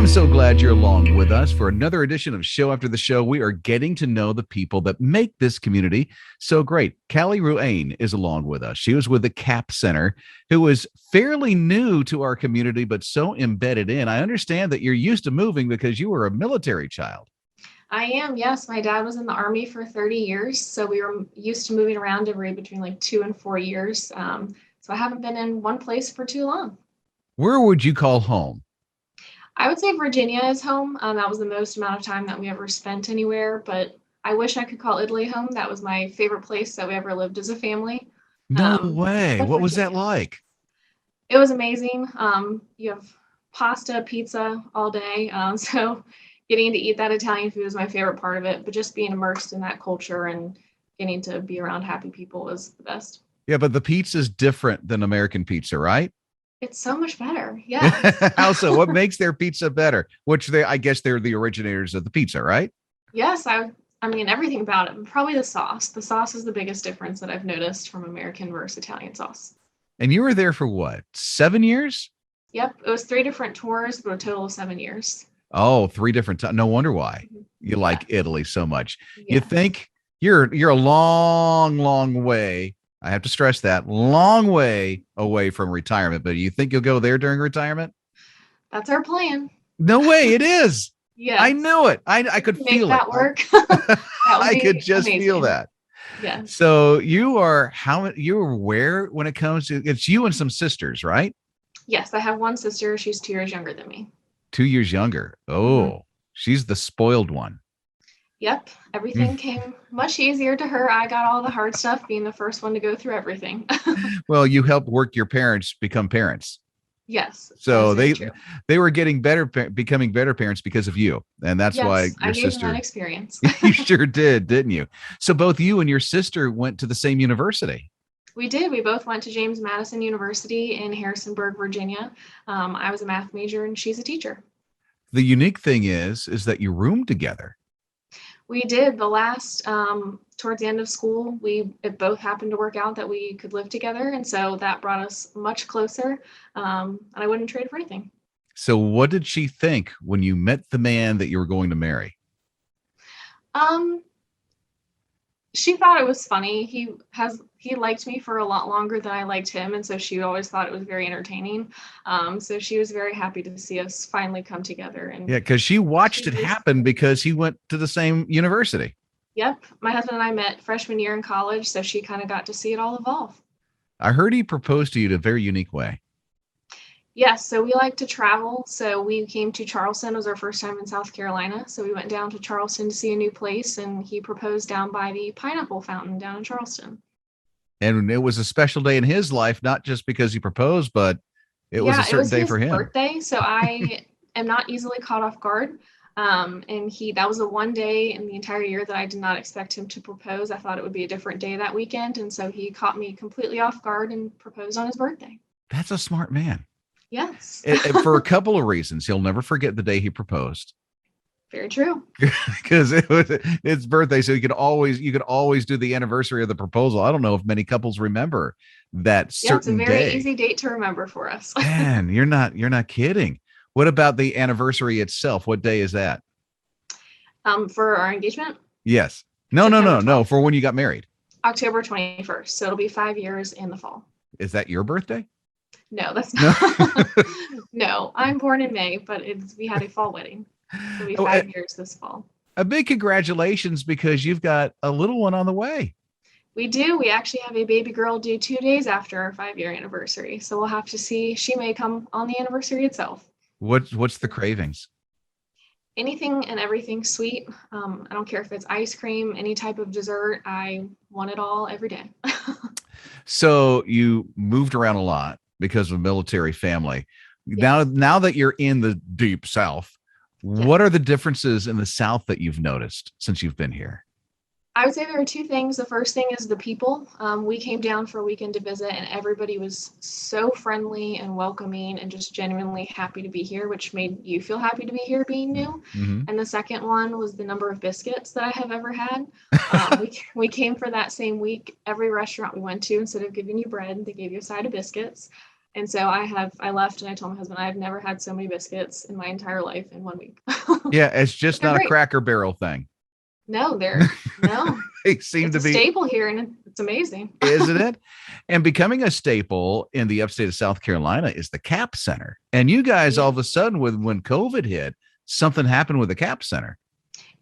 I'm so glad you're along with us for another edition of Show After the Show. We are getting to know the people that make this community so great. Callie Ruane is along with us. She was with the CAP Center, who is fairly new to our community, but so embedded in. I understand that you're used to moving because you were a military child. I am, yes. My dad was in the Army for 30 years, so we were used to moving around every between like 2 and 4 years. So I haven't been in one place for too long. Where would you call home? I would say Virginia is home. That was the most amount of time that we ever spent anywhere, but I wish I could call Italy home. That was my favorite place that we ever lived as a family. No way. But What was that Virginia, like? it was amazing. You have pasta, pizza all day. So getting to eat that Italian food is my favorite part of it, but just being immersed in that culture and getting to be around happy people was the best. Yeah, but the pizza's different than American pizza, right? It's so much better. Yes. How so? What makes their pizza better? Which I guess they're the originators of the pizza, right? Yes, I mean everything about it. Probably the sauce. The sauce is the biggest difference that I've noticed from American versus Italian sauce. And you were there for what, 7 years? Yep, it was 3 different tours, but a total of 7 years. Oh, three different times. No wonder why Mhm. you Yeah. like Italy so much. You Yes. think you're a long, long way. I have to stress that long way away from retirement, but you think you'll go there during retirement? That's our plan. No way. It is. I Yes. knew it. I could Make feel it. that work. That would I could be just feel amazing. that. Yes. So you're where when it comes to it's you and some sisters, right? Yes, I have one sister. She's 2 years younger than me. 2 years younger. Hmm. Oh, she's the spoiled one. Yep, everything came much easier to her. I got all the hard stuff, being the first one to go through everything. Well, you helped work your parents become parents. Yes, that is So very they true. they were getting better, becoming better parents because of you, and that's why Yes, I your gave them that sister. experience. You sure did, didn't you? So both you and your sister went to the same university. We did. We both went to James Madison University in Harrisonburg, Virginia. I was a math major and she's a teacher. The unique thing is that you roomed together. We did the last towards the end of school. We it both happened to work out that we could live together, and so that brought us much closer. And I wouldn't trade for anything. So what did she think when you met the man that you were going to marry? Um, she thought it was funny. He liked me for a lot longer than I liked him, and so she always thought it was very entertaining. So she was very happy to see us finally come together. And Yeah, because she she watched it was, happen because he went to the same university. yep, my husband and I met freshman year in college, so she kind of got to see it all evolve. I heard he proposed to you in a very unique way. Yes, so we like to travel. So we came to Charleston. It was our first time in South Carolina. So we went down to Charleston to see a new place, and he proposed down by the pineapple fountain down in Charleston. And it was a special day in his life, not just because he proposed, but it was a Yeah, it certain was day his for him. birthday, so I am not easily caught off guard. And he that was the one day in the entire year that I did not expect him to propose. I thought it would be a different day that weekend, and so he caught me completely off guard and proposed on his birthday. That's a smart man. Yes, And for a couple of reasons. He'll never forget the day he proposed very true. because it was his birthday. So you could always do the anniversary of the proposal. I don't know if many couples remember that Yeah, it's a certain very day. easy date to remember for us. Man, you're not kidding. What about the anniversary itself? What day is that? For our engagement, Yes. No, no, September no, no. 12th. For when you got married. October 21st. So it'll be 5 years in the fall. Is that your birthday? No, that's No. not. No, I'm born in May, but we had a fall wedding. It'll be Oh, 5 years this fall. a big congratulations because you've got a little one on the way. We do. We actually have a baby girl due 2 days after our 5 year anniversary. So we'll have to see. She may come on the anniversary itself. What's the cravings? Anything and everything sweet. I don't care if it's ice cream, any type of dessert. I want it all every day. So you moved around a lot because of a military family. Now, Yes. now that you're in the deep South, Yes. what are the differences in the South that you've noticed since you've been here? I would say there are two things. The first thing is the people. We came down for a weekend to visit, and everybody was so friendly and welcoming and just genuinely happy to be here, which made you feel happy to be here being new. Mm-hmm. And the second one was the number of biscuits that I have ever had. We came for that same week. Every restaurant we went to, instead of giving you bread, they gave you a side of biscuits. And so I left and I told my husband I've never had so many biscuits in my entire life in 1 week. Yeah, it's just They're not a great. Cracker Barrel thing. No, no. They seem It's to a be, staple here and it's amazing. isn't it? And becoming a staple in the upstate of South Carolina is the CAP Center. And you guys, all of a sudden, when COVID hit, something happened with the CAP Center.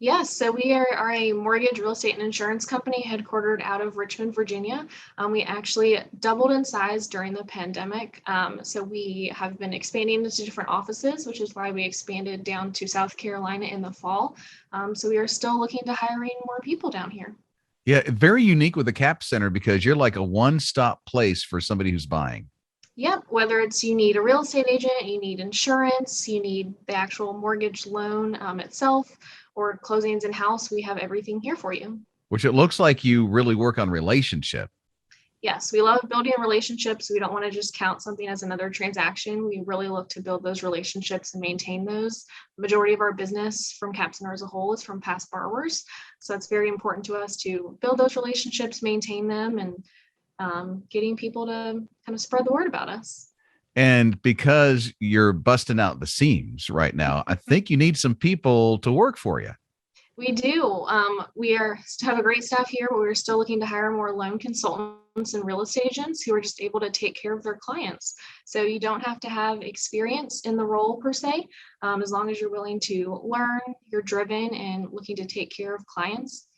Yes, so we are a mortgage, real estate, and insurance company headquartered out of Richmond, Virginia. We actually doubled in size during the pandemic. So we have been expanding into different offices, which is why we expanded down to South Carolina in the fall. So we are still looking to hiring more people down here. Yeah, very unique with the CAP Center because you're like a one-stop place for somebody who's buying. Yep, whether it's you need a real estate agent, you need insurance, you need the actual mortgage loan itself, or closings in house, we have everything here for you. Which it looks like you really work on relationship. Yes, we love building relationships. We don't want to just count something as another transaction. We really look to build those relationships and maintain those. The majority of our business from Cap Center as a whole is from past borrowers. So it's very important to us to build those relationships, maintain them, and getting people to kind of spread the word about us. And because you're busting out the seams right now, I think you need some people to work for you. We do. We have a great staff here, but we're still looking to hire more loan consultants and real estate agents who are just able to take care of their clients. So you don't have to have experience in the role per se, as long as you're willing to learn, you're driven and looking to take care of clients.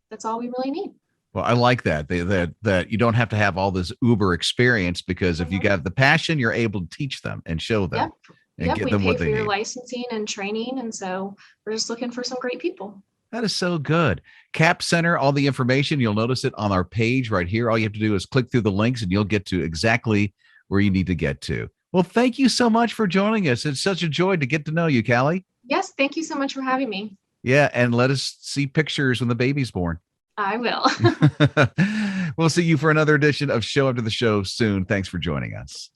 That's all we really need. Well, I like that. That you don't have to have all this Uber experience because if you got the passion, you're able to teach them and show them and Yep, get we them pay what for they your need. licensing and training, and so we're just looking for some great people. That is so good. Cap Center, all the information, you'll notice it on our page right here. All you have to do is click through the links and you'll get to exactly where you need to get to. Well, thank you so much for joining us. It's such a joy to get to know you, Callie. Yes, thank you so much for having me. Yeah, and let us see pictures when the baby's born. I will. We'll see you for another edition of Show After the Show soon. Thanks for joining us.